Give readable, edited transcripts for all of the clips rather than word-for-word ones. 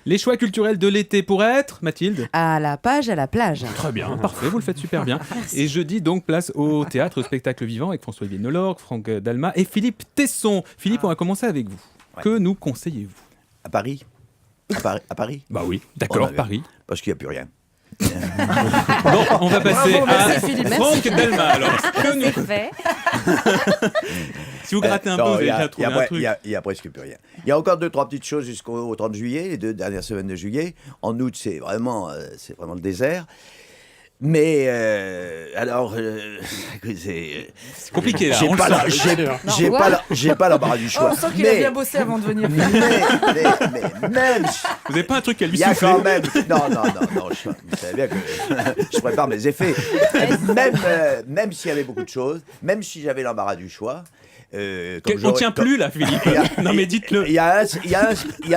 Les choix culturels de l'été pourraient être, Mathilde ? À la page, à la plage. Très bien, parfait, vous le faites super bien. Et jeudi, donc, place au théâtre, au spectacle vivant avec François-Olivier Nolorgue, Franck Dalma et Philippe Tesson. Philippe, on va commencer avec vous. Ouais. Que nous conseillez-vous ? À Paris. À Paris. Bah oui, d'accord, Paris. Parce qu'il n'y a plus rien. Bon, on va passer à Franck Dalma. Alors, C'est fait. si vous grattez un peu, vous allez déjà trouver un truc. Il y a presque plus rien. Il y a encore 2-3 petites choses jusqu'au 30 juillet, les 2 dernières semaines de juillet. En août, c'est vraiment le désert. Mais c'est compliqué là. J'ai pas l'embarras du choix. On sent qu'il a bien bossé avant de venir. Mais même, vous n'avez pas un truc à lui il y a souffler quand même. Non. Vous savez bien que je prépare mes effets. Même s'il y avait beaucoup de choses, même si j'avais l'embarras du choix. On tient plus là, Philippe. Non mais dites-le. Il y a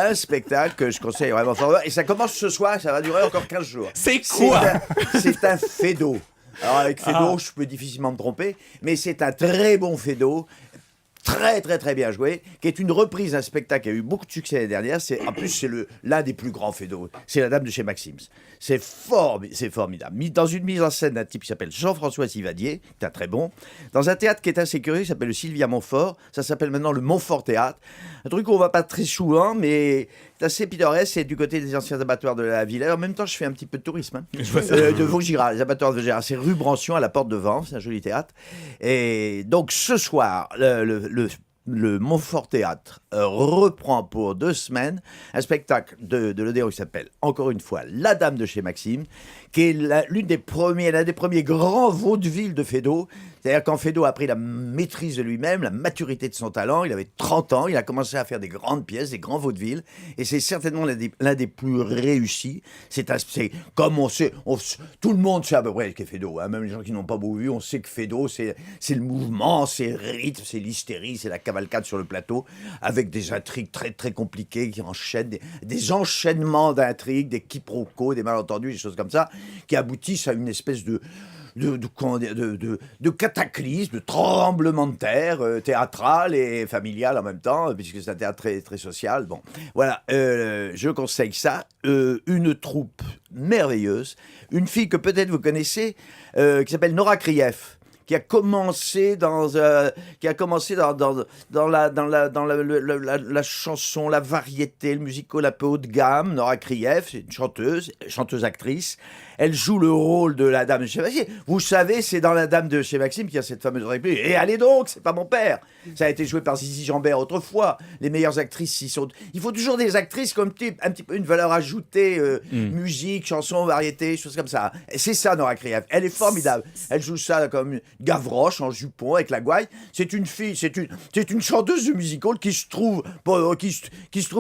un spectacle que je conseille vraiment fort et ça commence ce soir, ça va durer encore 15 jours. C'est quoi ? C'est un Feydeau. Alors avec Feydeau, je peux difficilement me tromper, mais c'est un très bon Feydeau. Très très très bien joué, qui est une reprise d'un spectacle qui a eu beaucoup de succès l'année dernière. En plus, c'est l'un des plus grands Feydeau. C'est La Dame de chez Maxime. C'est formidable. Dans une mise en scène d'un type qui s'appelle Jean-François Sivadier, qui est très bon, dans un théâtre qui est assez curieux, qui s'appelle le Sylvia Montfort. Ça s'appelle maintenant le Montfort Théâtre. Un truc qu'on ne voit pas très souvent, mais c'est assez pittoresque. C'est du côté des anciens abattoirs de la Villette. En même temps, je fais un petit peu de tourisme. De Vaugirard, les abattoirs de Vaugirard. C'est rue Brancion, à la Porte de Vence. C'est un joli théâtre. Et donc, ce soir, le Montfort Théâtre reprend pour 2 semaines un spectacle de l'Odéon qui s'appelle, encore une fois, La Dame de chez Maxime, qui est l'un des premiers grands vaudevilles de Feydeau. C'est-à-dire quand Feydeau a pris la maîtrise de lui-même, la maturité de son talent, il avait 30 ans, il a commencé à faire des grandes pièces, des grands vaudevilles, et c'est certainement l'un des plus réussis. C'est comme on sait, tout le monde sait à peu près ce qu'est Feydeau, hein, même les gens qui n'ont pas beaucoup vu, on sait que Feydeau, c'est le mouvement, c'est le rythme, c'est l'hystérie, c'est la cavalcade sur le plateau, avec des intrigues très très compliquées qui enchaînent, des enchaînements d'intrigues, des quiproquos, des malentendus, des choses comme ça, qui aboutissent à une espèce de cataclysme, de tremblement de terre théâtral et familial en même temps, puisque c'est un théâtre très, très social. Bon, voilà, je conseille ça. Une troupe merveilleuse, une fille que peut-être vous connaissez, qui s'appelle Nora Krief, qui a commencé dans la chanson, la variété, le musical un peu haut de gamme. Nora Krief, c'est une chanteuse-actrice. Elle joue le rôle de la Dame de chez Maxime. Vous savez, c'est dans La Dame de chez Maxime qu'il y a cette fameuse réplique. Et allez donc, c'est pas mon père. Ça a été joué par Zizi Jeanbert autrefois. Les meilleures actrices y sont. Il faut toujours des actrices comme un petit peu une valeur ajoutée, musique, chanson, variété, choses comme ça. Et c'est ça, Nora Krief. Elle est formidable. Elle joue ça comme Gavroche en jupon avec la gouaille. C'est une fille, c'est une chanteuse de musical qui se trouve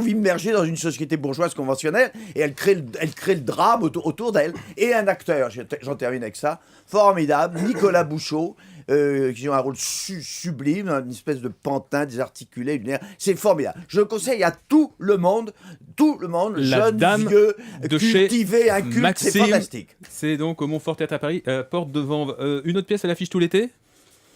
immergée dans une société bourgeoise conventionnelle et elle crée le drame autour d'elle. Et un acteur, j'en termine avec ça, formidable, Nicolas Bouchot, qui joue un rôle sublime, une espèce de pantin désarticulé, lunaire. C'est formidable. Je conseille à tout le monde, La jeune, Dame vieux, de cultivé, chez inculte, Maxime. c'est fantastique. C'est donc au Montfort Théâtre à Paris, porte devant une autre pièce à l'affiche tout l'été ?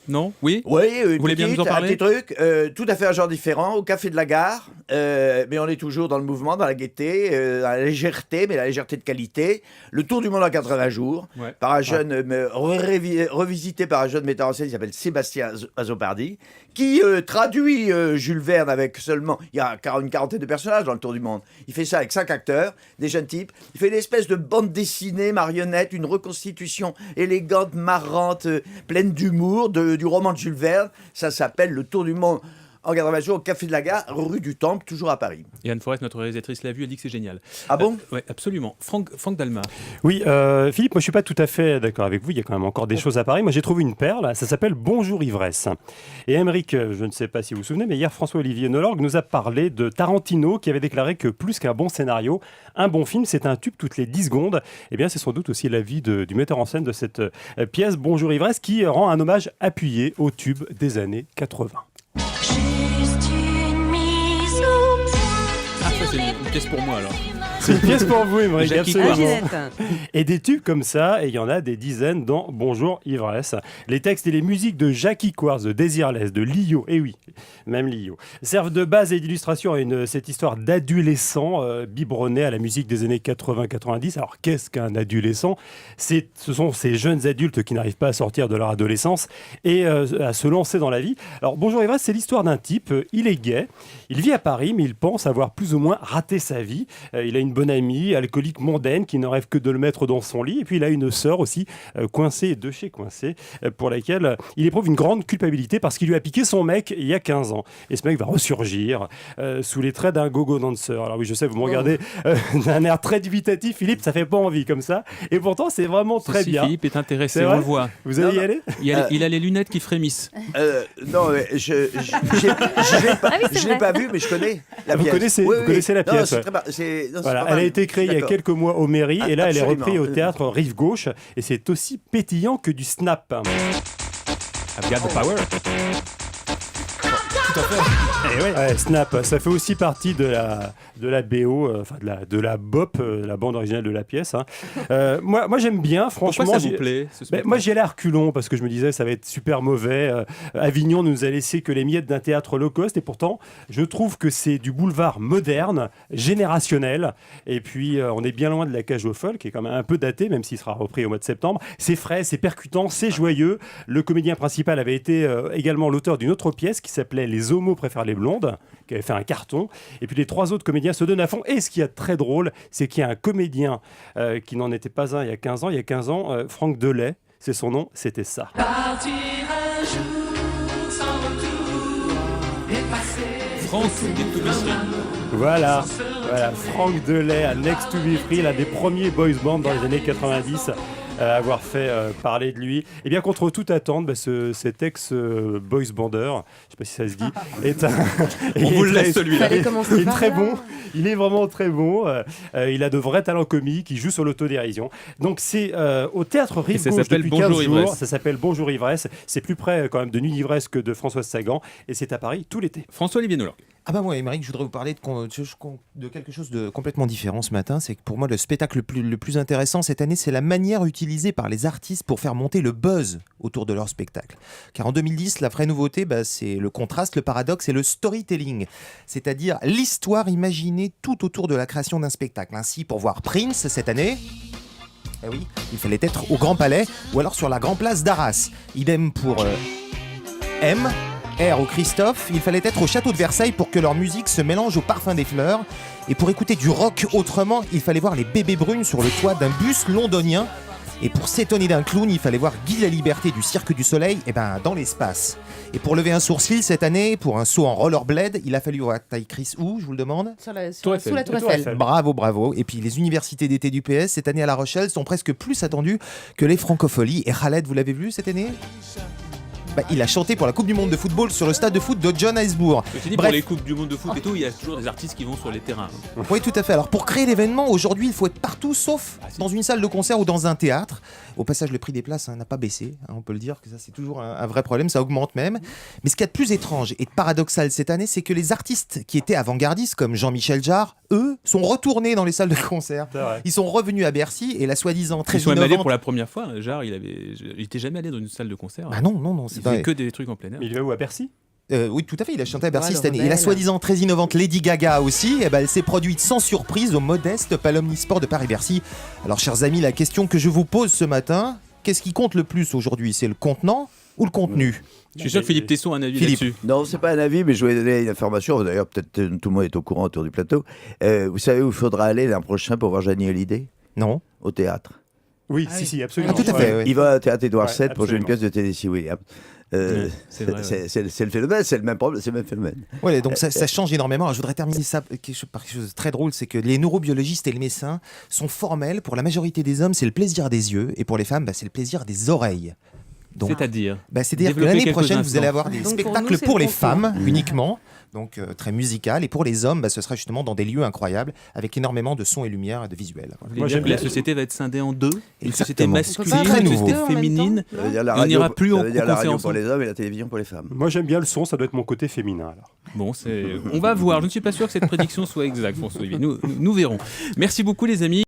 Non ? Oui ? Oui, vous voulez bien nous en parler ? Un petit truc, tout à fait un genre différent, au Café de la Gare, mais on est toujours dans le mouvement, dans la gaieté, dans la légèreté, mais la légèreté de qualité. Le Tour du monde en 80 jours, par un jeune, revisité par un jeune metteur en scène qui s'appelle Sébastien Azopardi, qui traduit Jules Verne avec seulement, il y a une quarantaine de personnages dans le Tour du monde. Il fait ça avec 5 acteurs, des jeunes types. Il fait une espèce de bande dessinée, marionnette, une reconstitution élégante, marrante, pleine d'humour du roman de Jules Verne. Ça s'appelle Le Tour du monde en 80 jours au Café de la Gare, rue du Temple, toujours à Paris. Et Anne Forest, notre réalisatrice, l'a vu, elle dit que c'est génial. Ah bon ? Oui, absolument. Franck Dalma. Oui, Philippe, moi je suis pas tout à fait d'accord avec vous, il y a quand même encore des choses à Paris. Moi j'ai trouvé une perle, ça s'appelle Bonjour Ivresse. Et Aymeric, je ne sais pas si vous vous souvenez, mais hier François-Olivier Nolorgue nous a parlé de Tarantino qui avait déclaré que plus qu'un bon scénario, un bon film c'est un tube toutes les 10 secondes. Eh bien c'est sans doute aussi l'avis du metteur en scène de cette pièce Bonjour Ivresse qui rend un hommage appuyé au tube des années 80. Ah, ça c'est une pièce pour moi alors. C'est une pièce pour vous, Émeric, Jackie absolument. Ginette. Et des tubes comme ça, et il y en a des dizaines dans Bonjour Ivresse. Les textes et les musiques de Jackie Quartz, de Désirless, de Lio, et oui, même Lio, servent de base et d'illustration à cette histoire d'adolescent biberonné à la musique des années 80-90. Alors qu'est-ce qu'un adolescent ? Ce sont ces jeunes adultes qui n'arrivent pas à sortir de leur adolescence et à se lancer dans la vie. Alors Bonjour Ivresse, c'est l'histoire d'un type, il est gay, il vit à Paris, mais il pense avoir plus ou moins raté sa vie. Il a une bonne amie, alcoolique mondaine, qui ne rêve que de le mettre dans son lit. Et puis il a une sœur aussi, coincée, de chez coincée, pour laquelle il éprouve une grande culpabilité parce qu'il lui a piqué son mec il y a 15 ans. Et ce mec va ressurgir sous les traits d'un go-go dancer. Alors oui, je sais, vous me regardez d'un air très dubitatif, Philippe, ça fait pas envie comme ça. Et pourtant, c'est vraiment très Si, bien. Philippe est intéressé, C'est on vrai le voit. Vous allez y aller ? Il a les lunettes qui frémissent. Non, mais je l'ai pas vu, mais je connais la Vous pièce. connaissez la Non, pièce, c'est ouais. très bien. C'est Voilà, pas elle a mal. été créée il y a D'accord. quelques mois au mairie et là elle est Absolument. reprise au théâtre Rive Gauche et c'est aussi pétillant que du snap. I've got the power. Eh ouais, Snap, ça fait aussi partie de la BO, enfin de la BOP, la bande originale de la pièce. Hein. Moi j'aime bien, franchement. Pourquoi ça vous plaît ce Ben, spectacle moi j'y allais à reculons parce que je me disais ça va être super mauvais. Avignon ne nous a laissé que les miettes d'un théâtre low cost et pourtant je trouve que c'est du boulevard moderne, générationnel et puis on est bien loin de la cage aux folles qui est quand même un peu datée même s'il sera repris au mois de septembre. C'est frais, c'est percutant, c'est joyeux. Le comédien principal avait été également l'auteur d'une autre pièce qui s'appelait Les homos préfèrent les blondes, qui avait fait un carton et puis les trois autres comédiens se donnent à fond et ce qui est très drôle c'est qu'il y a un comédien qui n'en était pas un il y a 15 ans, Franck Delay, c'est son nom, c'était ça. France des To Be Free. Voilà, Franck Delay à Next to Be Free, l'un des premiers boys bands dans les années 90 à avoir fait parler de lui. Et bien contre toute attente, cet ex-boys bander, je ne sais pas si ça se dit, est un... On vous le laisse celui-là. Fallait commencer Il est par très là. bon, il est vraiment très bon. Il a de vrais talents comiques, il joue sur l'autodérision. Donc c'est au théâtre Rive ça Gauche s'appelle depuis Bonjour 15 jours. Ivresse. Ça s'appelle Bonjour Ivresse. C'est plus près quand même de Nuit d'Ivresse que de Françoise Sagan. Et c'est à Paris tout l'été. François-Olivier Nolor. Ah bah moi, Émeric, je voudrais vous parler de quelque chose de complètement différent ce matin. C'est que pour moi, le spectacle le plus intéressant cette année, c'est la manière utilisée par les artistes pour faire monter le buzz autour de leur spectacle. Car en 2010, la vraie nouveauté, c'est le contraste, le paradoxe et le storytelling. C'est-à-dire l'histoire imaginée tout autour de la création d'un spectacle. Ainsi, pour voir Prince cette année... Eh oui, il fallait être au Grand Palais ou alors sur la Grande Place d'Arras. Idem pour M, R ou Christophe, il fallait être au château de Versailles pour que leur musique se mélange au parfum des fleurs. Et pour écouter du rock autrement, il fallait voir les bébés brunes sur le toit d'un bus londonien. Et pour s'étonner d'un clown, il fallait voir Guy la Liberté du Cirque du Soleil dans l'espace. Et pour lever un sourcil cette année, pour un saut en rollerblade, il a fallu voir Taille Chris où, je vous le demande Sous Eiffel. la Tour Tour Eiffel. Eiffel. Bravo. Et puis les universités d'été du PS, cette année à La Rochelle, sont presque plus attendues que les francopholies. Et Khaled, vous l'avez vu cette année ? Il a chanté pour la Coupe du Monde de football sur le stade de foot de John Icebourg. Je te dis, Bref. pour les coupes du monde de foot et tout, il y a toujours des artistes qui vont sur les terrains. Oui, tout à fait. Alors, pour créer l'événement, aujourd'hui, il faut être partout, sauf Ah, si. dans une salle de concert ou dans un théâtre. Au passage, le prix des places n'a pas baissé. On peut le dire que ça, c'est toujours un vrai problème. Ça augmente même. Mais ce qu'il y a de plus étrange et de paradoxal cette année, c'est que les artistes qui étaient avant-gardistes, comme Jean-Michel Jarre, eux, sont retournés dans les salles de concert. C'est vrai. Ils sont revenus à Bercy et la soi-disant très Ils sont même allés innovante... pour la première fois. Genre, il était jamais allé dans une salle de concert. Ah non, Il c'est faisait pas... que des trucs en plein air. Mais il va où à Bercy ? Oui, tout à fait, il a chanté à Bercy Ouais, cette le année. Et la rebelle. soi-disant très innovante Lady Gaga aussi, elle s'est produite sans surprise au modeste Palomnisport de Paris-Bercy. Alors, chers amis, la question que je vous pose ce matin, qu'est-ce qui compte le plus aujourd'hui ? C'est le contenant ou le contenu ? Je suis sûr que Philippe Tesson a un avis Philippe. là-dessus. Non, c'est pas un avis, mais je voulais donner une information. D'ailleurs, peut-être tout le monde est au courant autour du plateau. Vous savez où il faudra aller l'an prochain pour voir Johnny Hallyday ? Non ? Au théâtre. Oui, Ah oui. si, absolument. Ah, tout à fait, Ouais. oui. Il va au théâtre Édouard Ouais, VII pour jouer une absolument. pièce de Tennessee Williams. C'est vrai, ouais. C'est le phénomène, c'est le même problème, c'est le même phénomène. Ouais, donc ça change énormément. Alors, je voudrais terminer ça par quelque chose de très drôle, c'est que les neurobiologistes et les médecins sont formels. Pour la majorité des hommes, c'est le plaisir des yeux, et pour les femmes, c'est le plaisir des oreilles. Donc, C'est-à-dire. c'est-à-dire que Développez l'année quelques prochaine, vous instants. allez avoir des Donc, pour spectacles nous, c'est pour le les contenant. femmes uniquement. donc très musical. Et pour les hommes, ce sera justement dans des lieux incroyables, avec énormément de sons et lumière et de visuels. Vous Voilà. voulez Moi, dire j'aime que la bien- société va être scindée en deux, une société Exactement. masculine, Très une nouveau. société féminine. Ça veut dire la On radio, n'ira plus ça en veut dire la radio conférence. pour les hommes et la télévision pour les femmes. Moi, j'aime bien le son, ça doit être mon côté féminin alors. Bon, on va voir. Je ne suis pas sûr que cette prédiction soit exacte, François-Olivier. Nous verrons. Merci beaucoup, les amis.